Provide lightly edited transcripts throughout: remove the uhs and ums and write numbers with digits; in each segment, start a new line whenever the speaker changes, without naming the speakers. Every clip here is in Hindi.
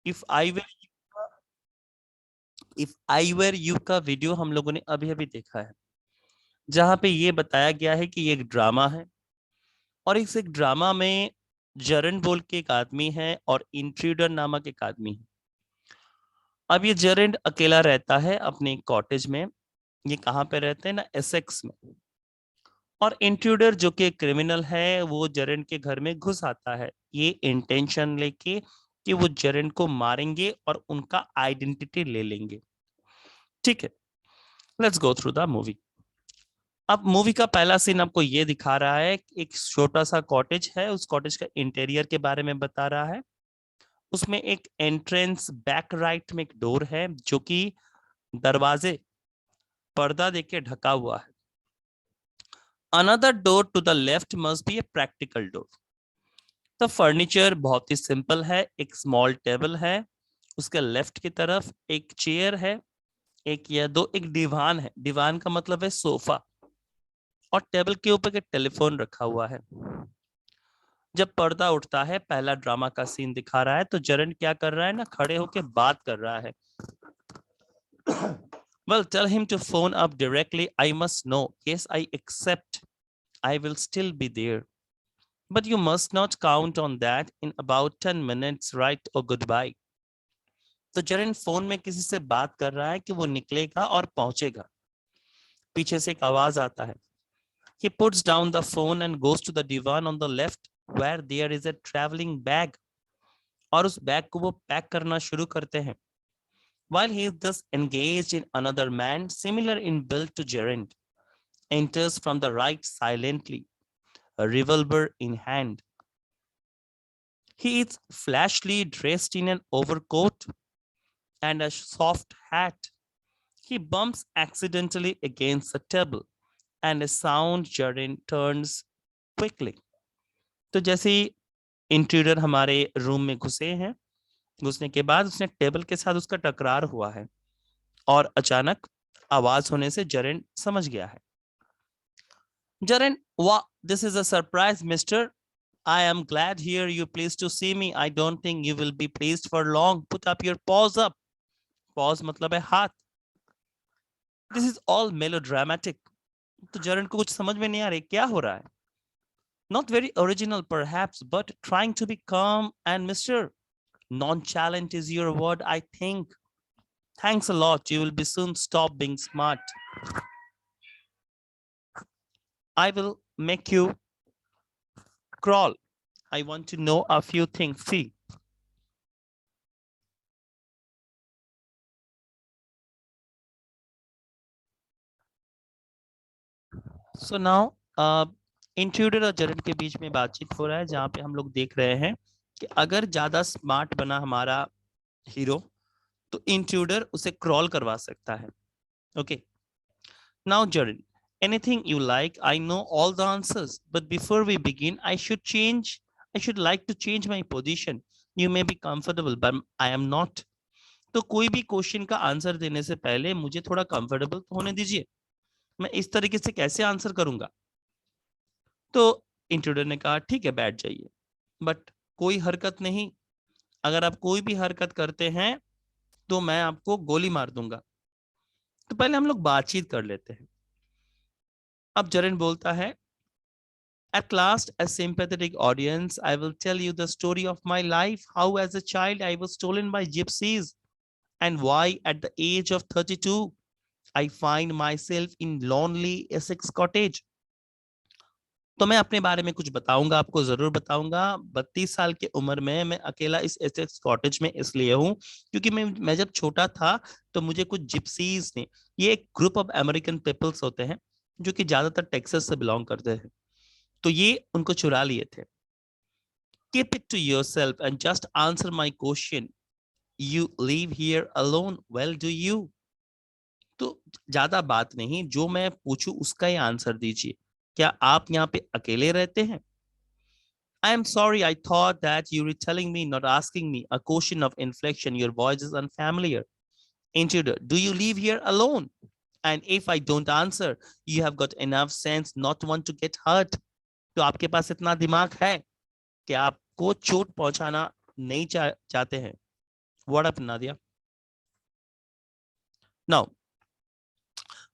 इफ आई वेर यू का वीडियो हम लोगों ने अभी अभी देखा है, जहां पे ये बताया गया है कि ये एक ड्रामा है, और इस एक ड्रामा में जरन बोल के एक आदमी है और इंट्रूडर नामक एक आदमी है। अब ये जरन अकेला रहता है अपने कॉटेज में। ये कहाँ पे रहते हैं ना, एसेक्स में। और इंट्रूडर जो कि क्रिमिनल है, वो जरन के घर में घुस आता है, ये इंटेंशन लेके कि वो जरन को मारेंगे और उनका आइडेंटिटी ले लेंगे। ठीक है, let's go through the movie. अब मूवी का पहला सीन आपको ये दिखा रहा है, एक छोटा सा कॉटेज है, उस कॉटेज का इंटीरियर के बारे में बता रहा है। उसमें एक एंट्रेंस बैक राइट में एक डोर है जो कि दरवाजे पर्दा देके ढका हुआ है। Another door to the left must be a practical door. तो फर्नीचर बहुत ही सिंपल है, एक स्मॉल टेबल है, उसके लेफ्ट की तरफ एक चेयर है, एक या दो, एक दीवान है, दीवान का मतलब है सोफा, और टेबल के ऊपर एक टेलीफोन रखा हुआ है। जब पर्दा उठता है, पहला ड्रामा का सीन दिखा रहा है, तो जरन क्या कर रहा है ना, खड़े होके बात कर रहा है। Well, tell him to phone up directly. I must know. Yes, I accept. I will still be there. But you must not count on that in about 10 minutes, right? Or goodbye. तो जरन फोन में किसी से बात कर रहा है कि वो निकलेगा और पहुंचेगा। पीछे से एक आवाज आता है। He puts down the phone and goes to the divan on the left where there is a traveling bag. और उस बैग को वो पैक करना शुरू करते हैं। While he is thus engaged in, another man, similar in build to Gerard, enters from the right silently, a revolver in hand. He is flashily dressed in an overcoat and a soft hat. He bumps accidentally against the table and a sound Gerard turns quickly. तो जैसे ही इंट्रूडर हमारे रूम में घुसे हैं, घुसने के बाद उसने टेबल के साथ उसका टकरार हुआ है, और अचानक आवाज होने से जरन समझ गया है। Jaren, wow, this is a surprise, mister. I am glad here you pleased to see me. I don't think you will be pleased for long. Put up your paws up. Paws मतलब है हाथ. This is all melodramatic. तो जरन को कुछ समझ में नहीं आ रही क्या हो रहा है. Not very original perhaps, but trying to be calm and mister. Nonchalant is your word, I think. Thanks a lot. You will be soon stop being smart. I will make you crawl. I want to know a few things. See. So now, intruder और जरन के बीच में बातचीत हो रहा है, जहां पे हम लोग देख रहे हैं कि अगर ज्यादा स्मार्ट बना हमारा हीरो, तो इंट्रूडर उसे क्रॉल करवा सकता है. ओके, नाउ जरन, anything you like, I know all the answers, but before we begin, I should like to change my position. You may be comfortable, but I am not. तो कोई भी क्वेश्चन का आंसर देने से पहले मुझे थोड़ा कंफर्टेबल तो होने दीजिए. मैं इस तरीके से कैसे आंसर करूंगा? तो इंट्रूडर ने कहा ठीक है बैठ जाइए, बट कोई हरकत नहीं. अगर आप कोई भी हरकत करते हैं तो मैं आपको गोली मार दूंगा. तो पहले हम लोग बातचीत कर लेते हैं. अब जरन बोलता है, At last, a sympathetic audience, I will tell you the story of my life, how as a child I was stolen by gypsies, and why at the age of 32 I find myself in lonely Essex cottage. तो मैं अपने बारे में कुछ बताऊंगा, आपको जरूर बताऊंगा. 32 साल की उम्र में मैं अकेला इस एसेक्स कॉटेज में इसलिए हूँ क्योंकि मैं जब छोटा था तो मुझे कुछ जिप्सीज ने, ये एक ग्रुप ऑफ अमेरिकन पीपल्स होते हैं जो कि ज्यादातर टेक्सास से बिलोंग करते हैं, तो ये उनको चुरा लिए थे. Keep it to yourself and just answer my question. You live here alone, well do you? तो ज्यादा बात नहीं, जो मैं पूछूं उसका ही आंसर दीजिए. क्या आप यहाँ पे अकेले रहते हैं? I am sorry, I thought that you were telling me, not asking me. A question of inflection. Your voice is unfamiliar. Intruder, do you live here alone? And if I don't answer, you have got enough sense not to want to get hurt. तो आपके पास इतना दिमाग है कि आपको चोट पहुंचाना नहीं चाहते हैं. What up, Nadia? Now,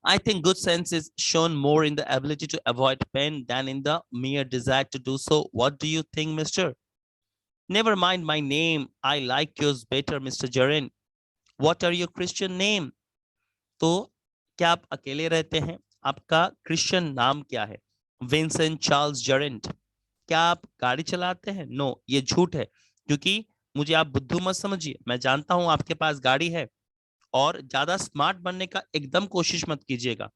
I think good sense is shown more in the ability to avoid pain than in the mere desire to do so. What do you think, mister? Never mind my name. I like yours better, Mr. Jaren. What are your Christian name? तो क्या आप अकेले रहते हैं? आपका क्रिश्चियन नाम क्या है? Vincent Charles Geraint. क्या आप गाड़ी चलाते हैं? नो, ये झूठ है, क्योंकि मुझे आप बुद्धू मत समझिए। मैं जानता हूं आपके पास गाड़ी है, और ज्यादा स्मार्ट बनने का एकदम कोशिश मत कीजिएगा।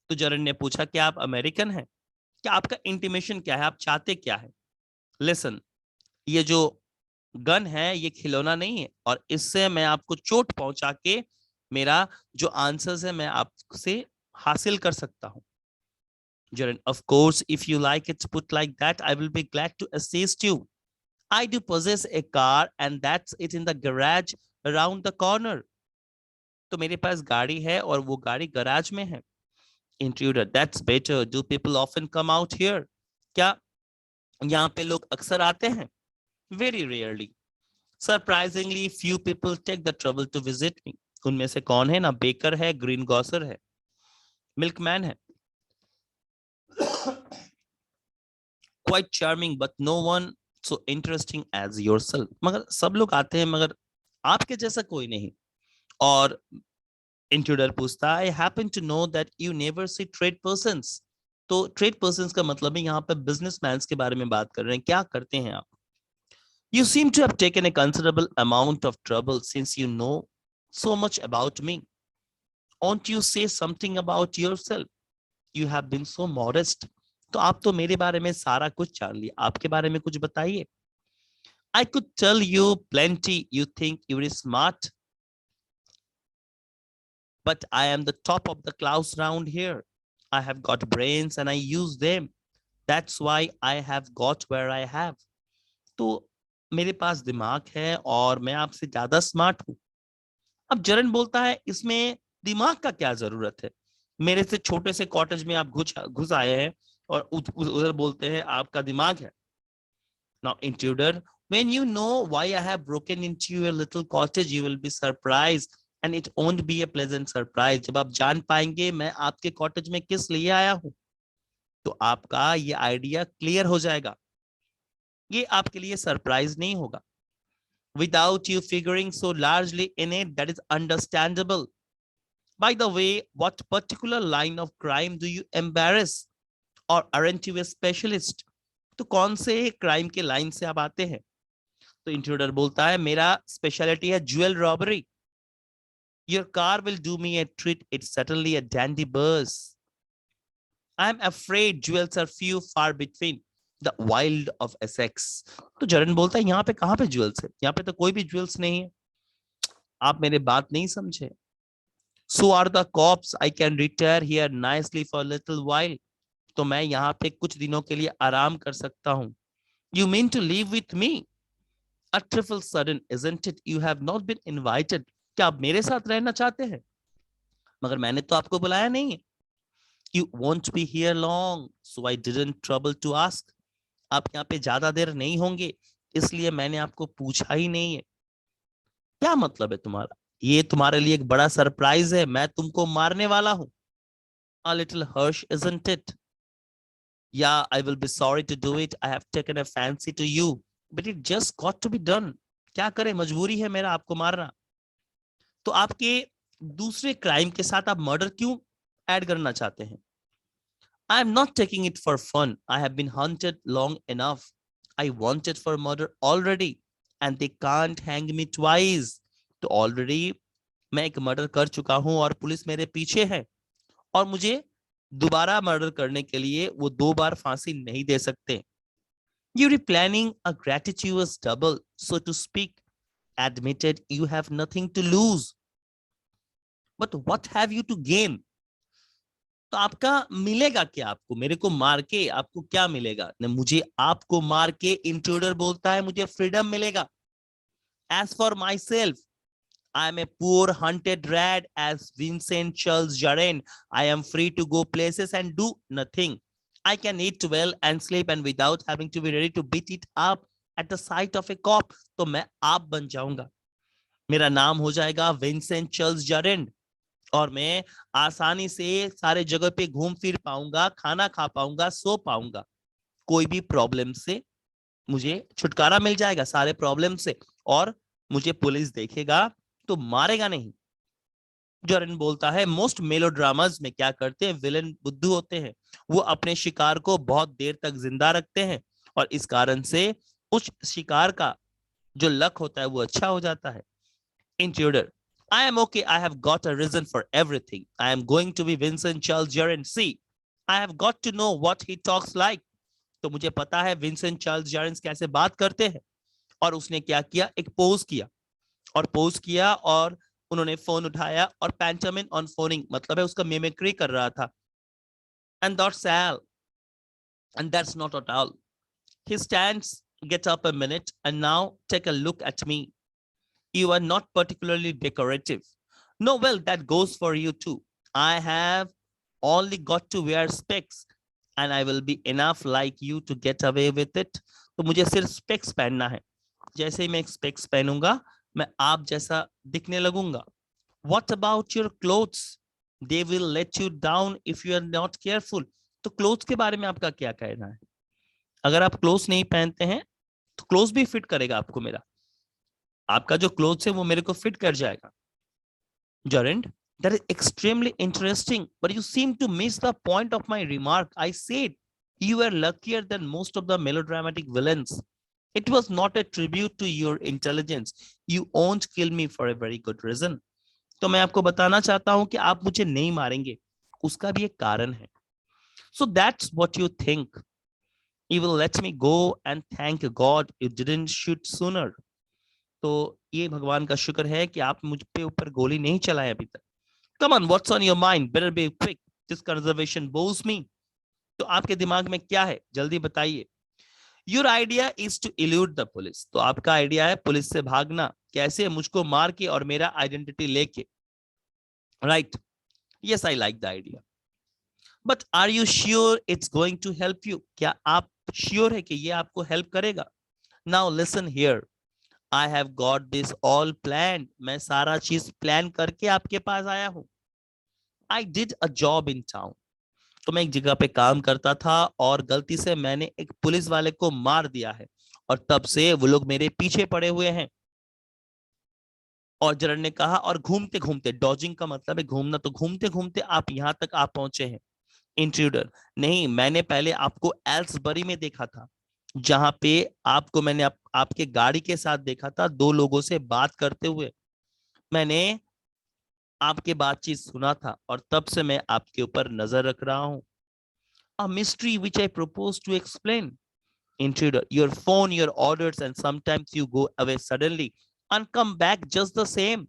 तो जरन ने पूछा, क्या आप अमेरिकन हैं? क्या आपका इंटीमेशन क्या है? आप चाहते क्या है? लिसन, ये जो गन है ये खिलौना नहीं है, और इससे मैं आपको चोट पहुंचा के मेरा जो आंसर्स है मैं आपसे हासिल कर सकता हूं। Jaren, of course, if you like it put like that, I will be glad to assist you. I do possess a car and that's it in the garage around the corner. तो मेरे पास गाड़ी है और वो गाड़ी गराज में है। Intruder, that's better. Do people often come out here? क्या यहाँ पे लोग अक्सर आते हैं? Very rarely. Surprisingly, few people take the trouble to visit me. उनमें से कौन है? ना बेकर है, ग्रीन गॉसर है, मिल्कमैन है। Quite charming, but no one so interesting as yourself. मगर सब लोग आते हैं, मगर आपके जैसा कोई नहीं। और इंट्रूडर पूछता, I happen to know that you never see trade persons. तो ट्रेड पर्सन्स का मतलब है यहाँ पे बिजनेसमैन के बारे में बात कर रहे हैं। क्या करते हैं आप? You seem to have taken a considerable amount of trouble since you know so much about me. Won't you say something about yourself? You have been so modest. तो आप तो मेरे बारे में सारा कुछ जान लिया, आपके बारे में कुछ बताइए। I could tell you plenty. You think you're smart, but I am the top of the class round here. I have got brains and I use them. That's why I have got where I have. तो मेरे पास दिमाग है और मैं आपसे ज्यादा स्मार्ट हूं। अब जरन बोलता है, इसमें दिमाग का क्या जरूरत है? मेरे से छोटे से कॉटेज में आप घुस आए हैं और उधर बोलते हैं आपका दिमाग है। Now, intruder, when you know why I have broken into your little cottage, you will be surprised, and it won't be a pleasant surprise. जब आप जान पाएंगे मैं आपके कॉटेज में किस लिए आया हूं, तो आपका ये आइडिया क्लियर हो जाएगा। ये आपके लिए सरप्राइज नहीं होगा। Without you figuring so largely in it, that is understandable. By the way, what particular line of crime do you embarrass? Or aren't you a specialist? तो कौन से क्राइम के लाइन से आप आते हैं? तो इंट्रूडर बोलता है, मेरा स्पेशलिटी है jewel robbery. Your car will do me a treat. It's certainly a dandy buzz. I'm afraid jewels are few far between the wild of Essex. तो जरन बोलता है, यहाँ पे कहाँ पे ज्वेल्स है? यहाँ पे तो कोई भी ज्वेल्स नहीं है। आप मेरे बात नहीं समझे। So are the cops. I can retire here nicely for a little while. तो मैं यहाँ पे कुछ दिनों के लिए आराम कर सकता हूँ। You mean to live with me? A trifle sudden, isn't it? You have not been invited. क्या आप मेरे साथ रहना चाहते हैं? मगर मैंने तो आपको बुलाया नहीं है। You won't be here long, so I didn't trouble to ask. आप यहाँ पे ज्यादा देर नहीं होंगे, इसलिए मैंने आपको पूछा ही नहीं है। क्या मतलब है तुम्हारा? ये तुम्हारे लिए एक बड़ा सरप्राइज है, मैं तुमको मारने वाला हूँ। A little harsh, isn't it? Yeah, I will be sorry to do it. I have taken a fancy to you, but it just got to be done. क्या करें, मजबूरी है मेरा आपको मारना। तो आपके दूसरे क्राइम के साथ आप मर्डर क्यों ऐड करना चाहते हैं? I am not taking it for fun. I have been hunted long enough. I wanted for murder already, and they can't hang me twice. तो already मैं एक मर्डर कर चुका हूं और पुलिस मेरे पीछे है, और मुझे दोबारा मर्डर करने के लिए वो 2 बार फांसी नहीं दे सकते। You're planning a gratuitous double, so to speak. Admitted you have nothing to lose. But what have you to gain? तो आपका मिलेगा क्या? आपको मेरे को मार के आपको क्या मिलेगा? न मुझे आपको मार के, इंट्रूडर बोलता है, मुझे फ्रीडम मिलेगा। As for myself, I am a poor hunted rat as Vincent Charles Jaren. I am free to go places and do nothing. I can eat well and sleep and without having to be ready to beat it up at the sight of a cop. तो मैं आप बन जाऊंगा। मेरा नाम हो जाएगा विंसेंट चार्ल्स जेरेंड और मैं आसानी से सारे जगह पे घूम फिर पाऊंगा, खाना खा पाऊंगा, सो पाऊंगा, कोई भी प्रॉब्लम से मुझे छुटकारा मिल जाएगा सारे प्रॉब्लम से, और मुझे पुलिस देखेगा तो मारेगा नहीं। जॉर्डन बोलता है मोस्ट मेलोड्रामास में क्या करते हैं, विलेन बुद्धू होते हैं, वो अपने शिकार को बहुत देर तक जिंदा रखते हैं और इस कारण से उस शिकार का जो लक होता है वो अच्छा हो जाता है। Intruder, I am okay. I have got a reason for everything. I am going to be Vincent Charles Gerard. See, I have got to know what he talks like. तो मुझे पता है विंसेंट चार्ल्स जेरेंड कैसे बात करते हैं। और उसने क्या किया, एक पोज किया और उन्होंने फोन उठाया और पैंटोमिम ऑन फोनिंग मतलब है उसका मिमिक्री कर रहा था। And that's all, and that's not at all. He stands, get up a minute, and now take a look at me. You are not particularly decorative. No, well, that goes for you too. I have only got to wear specs and I will be enough like you to get away with it. तो मुझे सिर्फ स्पेक्स पहनना है, जैसे ही मैं स्पेक्स पहनूंगा मैं आप जैसा दिखने लगूंगा। What about your clothes? They will let you down if you are not careful. तो क्लोथ्स के बारे में आपका क्या कहना है? अगर आप क्लोथ्स नहीं पहनते हैं तो क्लोथ्स भी फिट करेगा आपको मेरा, आपका जो क्लोथ्स है वो मेरे को फिट कर जाएगा। Jarend, that is extremely interesting, but you seem to miss the point of my remark. I said you were luckier than most of the melodramatic villains. It was not a tribute to your intelligence. You won't kill me for a very good reason. तो मैं आपको बताना चाहता हूं कि आप मुझे नहीं मारेंगे, उसका भी एक कारण है। So that's what you think. You will let me go and thank God you didn't shoot sooner. तो ये भगवान का शुक्र है कि आप मुझ पे ऊपर गोली नहीं चलाए अभी तक। Come on, what's on your mind? Better be quick. This conversation bores me. तो आपके दिमाग में क्या है, जल्दी बताइए। Your idea is to elude the police. तो आपका आइडिया है पुलिस से भागना, कैसे, मुझको मार के और मेरा आइडेंटिटी लेके, right? Yes, I like the idea. But are you sure it's going to help you? क्या आप श्योर है कि ये आपको हेल्प करेगा? Now listen here. I have got this all planned. मैं सारा चीज प्लान करके आपके पास आया हूं। I did a job in town. तो मैं एक जगह पे काम करता था और गलती से मैंने एक पुलिस वाले को मार दिया है और तब से वो लोग मेरे पीछे पड़े हुए हैं। और जरन ने कहा और घूमते घूमते, डॉजिंग का मतलब है घूमना, तो घूमते घूमते आप यहां तक आप पहुंचे हैं। इंट्रूडर, नहीं, मैंने पहले आपको एल्सबरी में देखा था, जहां पे आपको मैंने आपके गाड़ी के साथ देखा था, दो लोगों से बात करते हुए। मैंने आपके बातचीत सुना था और तब से मैं आपके ऊपर नजर रख रहा हूं। A mystery which I propose to explain. Intruder, your phone, your orders, and sometimes you go away suddenly and come back just the same.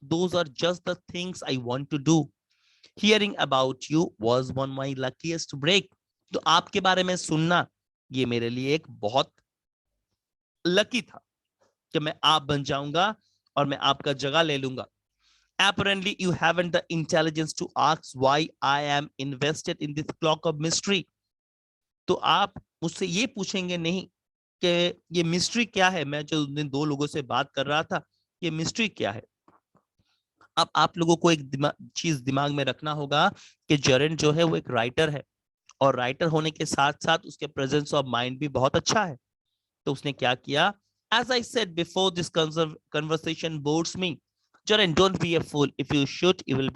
Those are just the things I want to do. Hearing about you was one of my luckiest break. तो आपके बारे में सुनना ये मेरे लिए एक बहुत लकी था कि मैं आप बन जाऊंगा और मैं आपका जगह ले लूंगा। Apparently you haven't the intelligence to ask why I am invested in this clock of mystery. तो आप मुझसे ये पूछेंगे नहीं कि ये मिस्ट्री क्या है, मैं जो दो लोगों से बात कर रहा था ये मिस्ट्री क्या है। अब आप लोगों को एक चीज दिमाग में रखना होगा कि जेरेंड जो है वो एक राइटर है और राइटर होने के साथ साथ उसके प्रेजेंस ऑफ माइंड भी बहुत अच्छा है। तो उसने क्या किया, as I said before, this conversation bores me. Jaren, don't be a fool. If you shoot, you will be